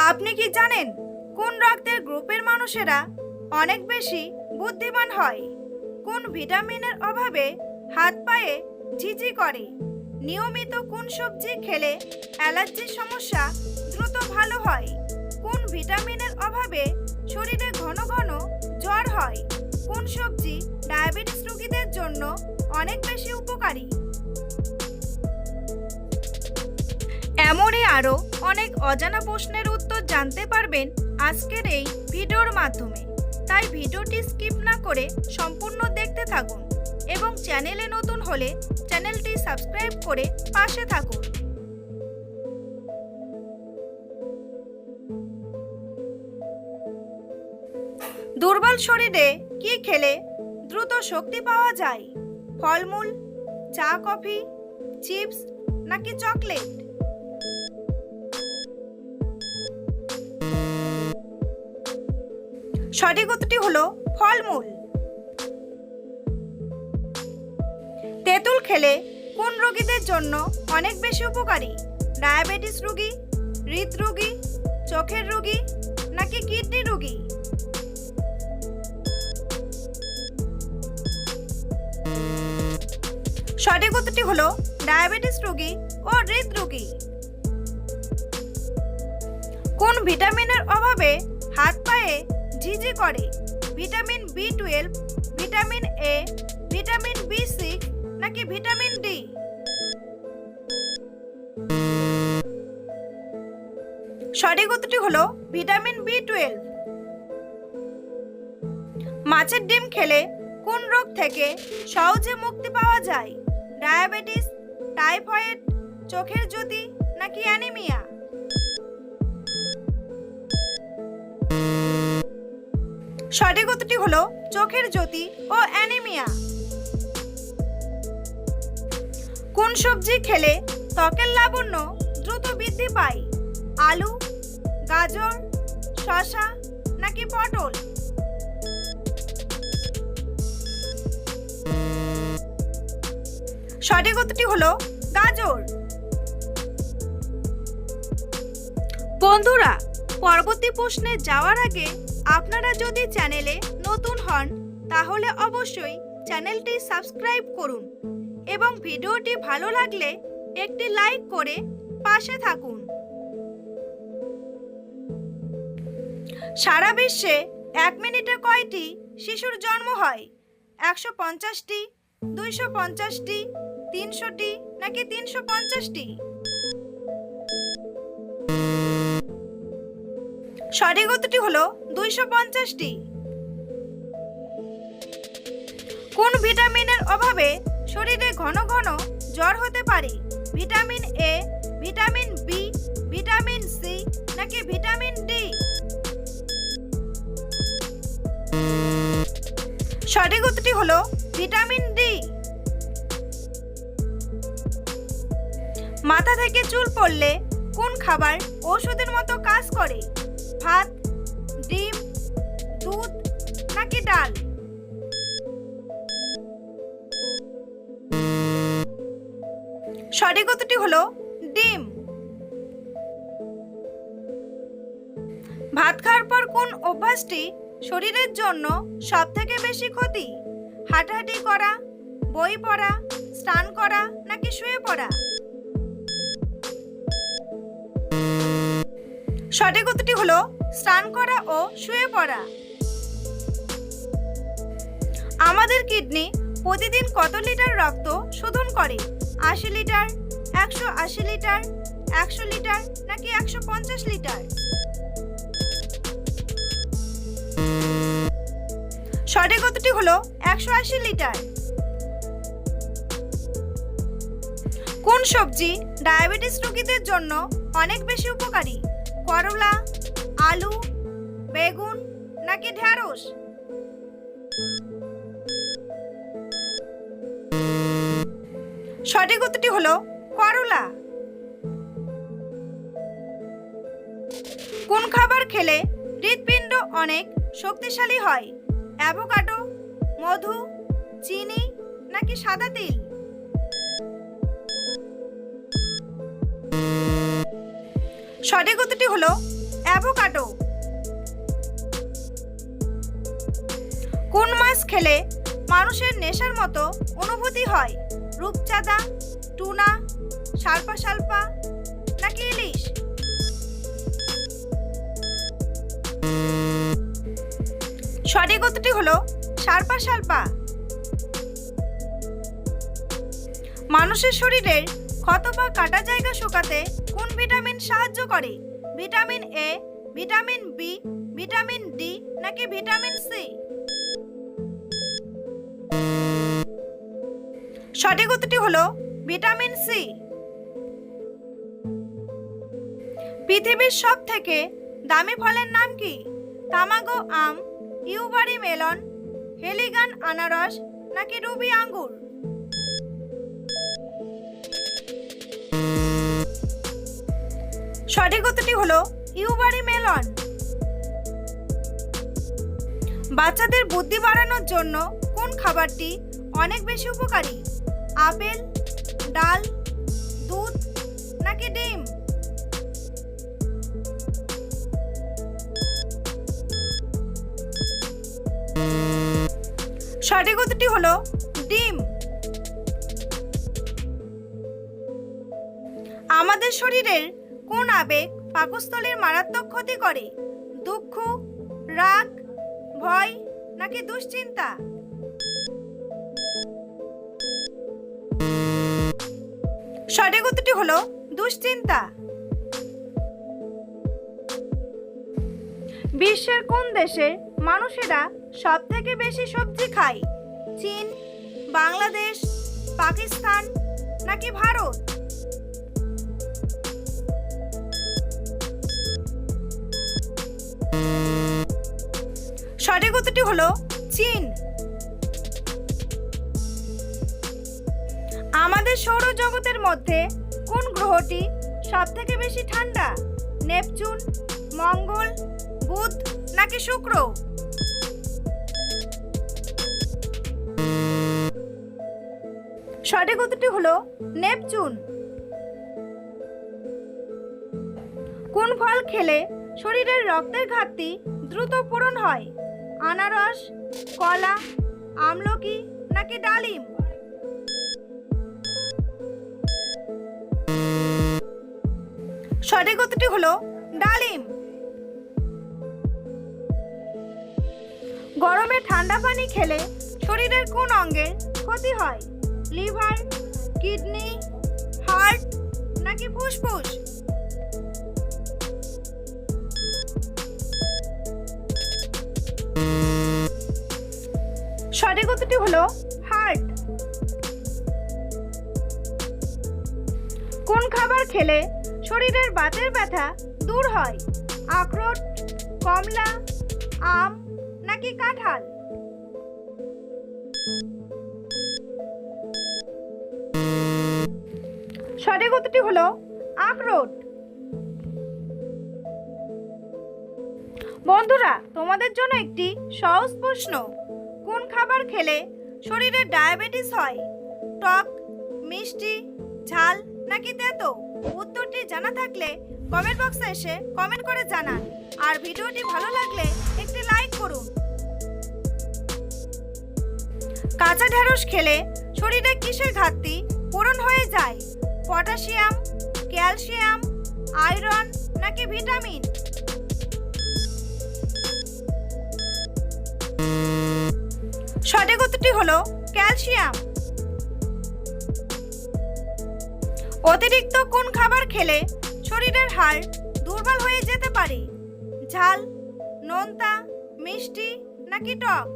আপনি কি জানেন কোন রক্তের গ্রুপের মানুষেরা অনেক বেশি বুদ্ধিমান হয়? কোন ভিটামিনের অভাবে হাত পায়ে ঝিঝি করে? নিয়মিত কোন সবজি খেলে অ্যালার্জির সমস্যা দ্রুত ভালো হয়? কোন ভিটামিনের অভাবে শরীরে ঘন ঘন জ্বর হয়? কোন সবজি ডায়াবেটিস রোগীদের জন্য অনেক বেশি উপকারী? এমনই আরও অনেক অজানা প্রশ্নের উত্তর জানতে পারবেন আজকের এই ভিডিওর মাধ্যমে। তাই ভিডিওটি স্কিপ না করে সম্পূর্ণ দেখতে থাকুন এবং চ্যানেলে নতুন হলে চ্যানেলটি সাবস্ক্রাইব করে পাশে থাকুন। দুর্বল শরীরে কি খেলে দ্রুত শক্তি পাওয়া যায়? ফলমূল, চা, কফি, চিপস নাকি চকলেট? সঠিক উত্তরটি হলো ফলমূল। তেঁতুল খেলে কোন রোগীদের জন্য অনেক বেশি উপকারী? ডায়াবেটিস রোগী, হৃদরোগী, চোখের রোগী নাকি কিডনি রোগী? সঠিক উত্তরটি হলো ডায়াবেটিস রোগী ও হৃদরোগী। কোন ভিটামিনের অভাবে হাত পায়ে ঝিঝি করে? Vitamin B12, vitamin A, vitamin B6 নাকি ভিটামিন D? সঠিক উত্তরটি হলো ভিটামিন B12। মাছের ডিম খেলে কোন রোগ থেকে সহজে মুক্তি পাওয়া যায়? ডায়াবেটিস, টাইফয়েড, চোখের জ্যোতি নাকি অ্যানিমিয়া? সঠিক উত্তরটি হলো চোখের জ্যোতি ও অ্যানিমিয়া। কোন সবজি খেলে ত্বকের লাবণ্য দ্রুত বৃদ্ধি পায়? আলু, গাজর, শসা নাকি পটল? সঠিক উত্তরটি হলো গাজর। বন্ধুরা, পরবর্তী প্রশ্নে যাওয়ার আগে আপনারা যদি চ্যানেলে নতুন হন তাহলে অবশ্যই চ্যানেলটি সাবস্ক্রাইব করুন এবং ভিডিওটি ভালো লাগলে একটি লাইক করে পাশে থাকুন। সারা বিশ্বে 1 মিনিটে কয়টি শিশুর জন্ম হয়? 150টি, 250টি, 300টি নাকি 350টি? সঠিক উত্তরটি হলো 250টি। কোন ভিটামিনের অভাবে শরীরে ঘন ঘন জ্বর হতে পারে? Vitamin A, vitamin B, vitamin C নাকি ভিটামিন D? সঠিক উত্তরটি হলো ভিটামিন D। মাথা থেকে চুল পড়লে কোন খাবার ওষুধের মতো কাজ করে? ভাত, ডিম, দুধ নাকি ডাল? সঠিক উত্তরটি হলো ডিম। ভাত খাওয়ার পর কোন অভ্যাসটি শরীরের জন্য সবথেকে বেশি ক্ষতি? হাঁটাহাঁটি করা, বই পড়া, স্নান করা নাকি শুয়ে পড়া? সঠিক উত্তরটি হলো স্নান করা ও শুয়ে পড়া। আমাদের কিডনি প্রতিদিন কত লিটার রক্ত শোধন করে? 80 লিটার, 180 লিটার, 100 লিটার নাকি 150 লিটার? সঠিক উত্তরটি হলো 180 লিটার। কোন সবজি ডায়াবেটিস রোগীদের জন্য অনেক বেশি উপকারী? করলা, আলু, বেগুন নাকি ঢেঁড়স? সঠিক উত্তরটি হলো করলা। কোন খাবার খেলে হৃৎপিণ্ড অনেক শক্তিশালী হয়? অ্যাভোকাডো, মধু, চিনি নাকি সাদা তিল? সঠিক উত্তরটি হলো অ্যাভোকাডো। কোন মাছ খেলে মানুষের নেশার মতো অনুভূতি হয়? রূপচাঁদা, টুনা, সালপা নাকি ইলিশ? সঠিক উত্তরটি হলো সালপা। মানুষের শরীরের ক্ষত বা কাটা জায়গা শুকাতে কোন ভিটামিন সাহায্য করে? Vitamin A, vitamin B, vitamin D নাকি ভিটামিন সি? সঠিক উত্তরটি হলো ভিটামিন সি। পৃথিবীর সব থেকে দামি ফলের নাম কি? তামাগো আম, ইউবারি মেলন, হেলিগান আনারস নাকি রুবি আঙ্গুর? সঠিক উত্তরটি হলো ইউবারি মেলন। বাচ্চাদের বুদ্ধি বাড়ানোর জন্য কোন খাবারটি অনেক বেশি উপকারী? আপেল, ডাল, দুধ নাকি ডিম? সঠিক উত্তরটি হলো ডিম। আমাদের শরীরের কোন আবেগ পাকস্থলীর মারাত্মক ক্ষতি করে? দুঃখ, রাগ, ভয় নাকি দুশ্চিন্তা? সঠিক উত্তরটি হলো দুশ্চিন্তা। বিশ্বের কোন দেশের মানুষেরা সব থেকে বেশি সবজি খায়? চীন, বাংলাদেশ, পাকিস্তান নাকি ভারত? সঠিক উত্তরটি হলো চীন। আমাদের সৌরজগতের মধ্যে কোন গ্রহটি সব থেকে বেশি ঠান্ডা? নেপচুন, মঙ্গল, বুধ নাকি শুক্র? সঠিক উত্তরটি হলো নেপচুন। কোন ফল খেলে শরীরের রক্তের ঘাটতি দ্রুত পূরণ হয়? আনারস, কলা, আমলকি নাকি ডালিম? সঠিক উত্তরটি হলো ডালিম। গরমে ঠান্ডা পানি খেলে শরীরের কোন অঙ্গের ক্ষতি হয়? লিভার, কিডনি, হার্ট নাকি ফুসফুস? সঠিক উত্তরটি হলো হার্ট। কোন খাবার খেলে শরীরের বাতের ব্যথা দূর হয়? আখরোট, কমলা, আম নাকি কাঁঠাল? সঠিক উত্তরটি হলো আখরোট। বন্ধুরা, তোমাদের জন্য একটি সহজ প্রশ্ন। কোন খাবার খেলে শরীরে ডায়াবেটিস হয়? টক, মিষ্টি, ঝাল নাকি তেতো? উত্তরটি জানা থাকলে কমেন্ট বক্সে এসে কমেন্ট করে জানান। আর ভিডিওটি ভালো লাগলে একটি লাইক করুন। কাঁচা ঢেঁড়স খেলে শরীরে কিসের ঘাটতি পূরণ হয়ে যায়? পটাশিয়াম, ক্যালসিয়াম, আয়রন নাকি ভিটামিন? সঠিক উত্তরটি হলো ক্যালসিয়াম। অতিরিক্ত কোন খাবার খেলে শরীরের হাড় দুর্বল হয়ে যেতে পারে? ঝাল, নোনতা, মিষ্টি নাকি টক?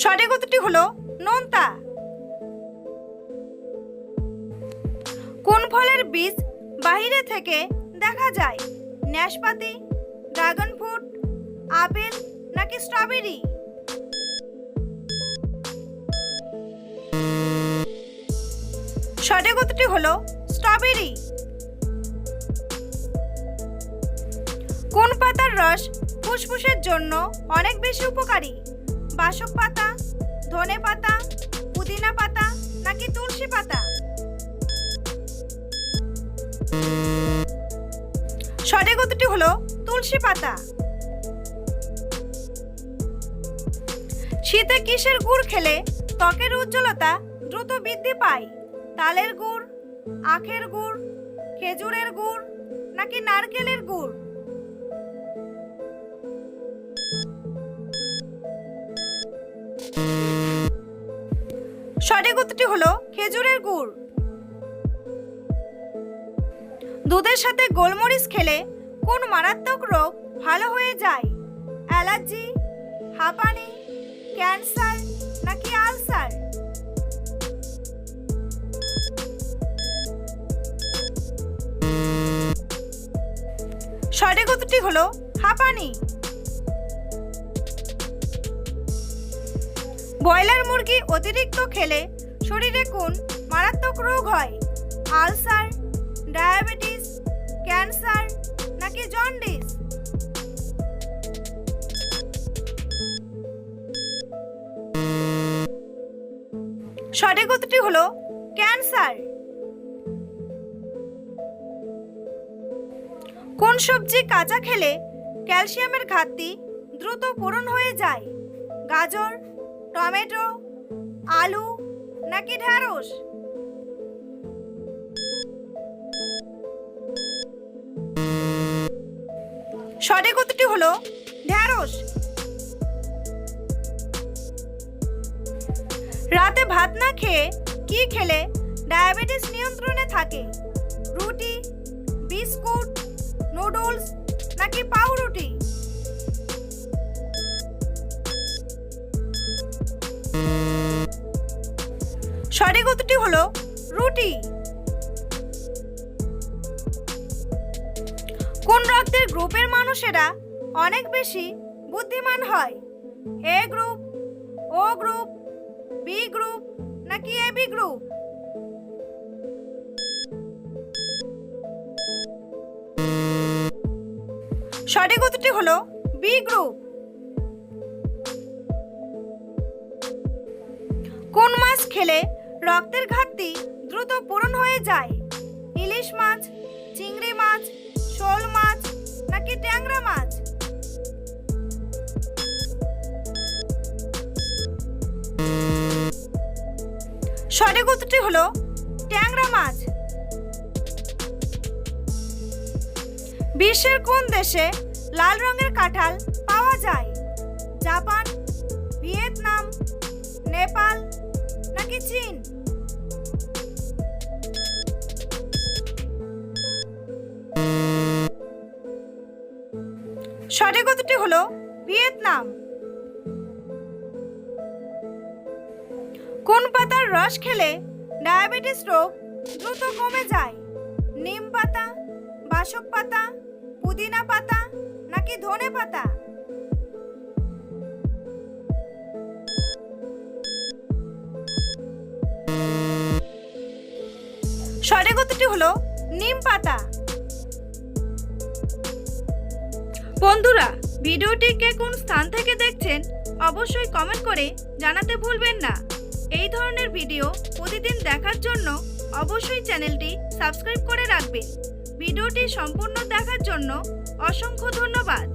সঠিক উত্তরটি হলো নোনতা। কোন ফলের বীজ বাইরে থেকে দেখা যায়? নাশপাতি, ড্রাগন ফ্রুট, আপেল নাকি স্ট্রবেরি? সঠিক উত্তরটি হলো স্ট্রবেরি। কোন পাতার রস ফুসফুসের জন্য অনেক বেশি উপকারী? বাসক পাতা, ধনে পাতা, পুদিনা পাতা নাকি তুলসী পাতা? সঠিক উত্তরটি হলো তুলসী পাতা। শীতে কিসের গুড় খেলে ত্বকের উজ্জ্বলতা দ্রুত বৃদ্ধি পায়? তালের গুড়, আখের গুড়, খেজুরের গুড় নাকি নারকেলের গুড়? সঠিক উত্তরটি হলো খেজুরের গুড়। দুধের সাথে গোলমরিচ খেলে কোন মারাত্মক রোগ ভালো হয়ে যায়? অ্যালার্জি, হাঁপানি, ক্যান্সার নাকি আলসার? সঠিক উত্তরটি হলো হাঁপানি। ব্রয়লার মুরগি অতিরিক্ত খেলে শরীরে কোন মারাত্মক রোগ হয়? আলসার, ডায়াবেটিস, ক্যান্সার নাকি জন্ডিস? সঠিক উত্তরটি হলো ক্যান্সার। কোন সবজি কাঁচা খেলে ক্যালসিয়ামের ঘাটতি দ্রুত পূরণ হয়ে যায়? গাজর, টমেটো, আলু নাকি ঢ্যাঁড়স? সঠিক উত্তরটি হলো ঢ্যাঁড়স। রাতে ভাত না খেয়ে কি খেলে ডায়াবেটিস নিয়ন্ত্রণে থাকে? রুটি, বিস্কুট, নুডলস নাকি পাউরুটি? সঠিক উত্তরটি হলো রুটি। কোন রক্তের গ্রুপের মানুষেরা অনেক বেশি বুদ্ধিমান হয়? এ গ্রুপ, ও গ্রুপ, বি গ্রুপ নাকি এবি গ্রুপ? সঠিক উত্তরটি হলো বি গ্রুপ। কোন মাছ খেলে রক্তের ঘাটতি দ্রুত পূরণ হয়ে যায়? ইলিশ মাছ, চিংড়ি মাছ, শোল মাছ নাকি ট্যাংরা মাছ? সঠিক উত্তরটি হলো ট্যাংরা মাছ। বিশ্বের কোন দেশে লাল রঙের কাঁঠাল পাওয়া যায়? জাপান, ভিয়েতনাম, নেপাল নাকি চীন? সঠিক উত্তরটি হলো ভিয়েতনাম। কোন পাতার রস খেলে ডায়াবেটিস রোগ দ্রুত কমে যায়? নিম পাতা, বাসক পাতা, পুদিনা পাতা নাকি ধনে পাতা? সঠিক উত্তরটি হলো নিম পাতা। বন্ধুরা, ভিডিওটি কে কোন স্থান থেকে দেখছেন অবশ্যই কমেন্ট করে জানাতে ভুলবেন না। এই ধরনের ভিডিও প্রতিদিন দেখার জন্য অবশ্যই চ্যানেলটি সাবস্ক্রাইব করে রাখবেন। ভিডিওটি সম্পূর্ণ দেখার জন্য অসংখ্য ধন্যবাদ।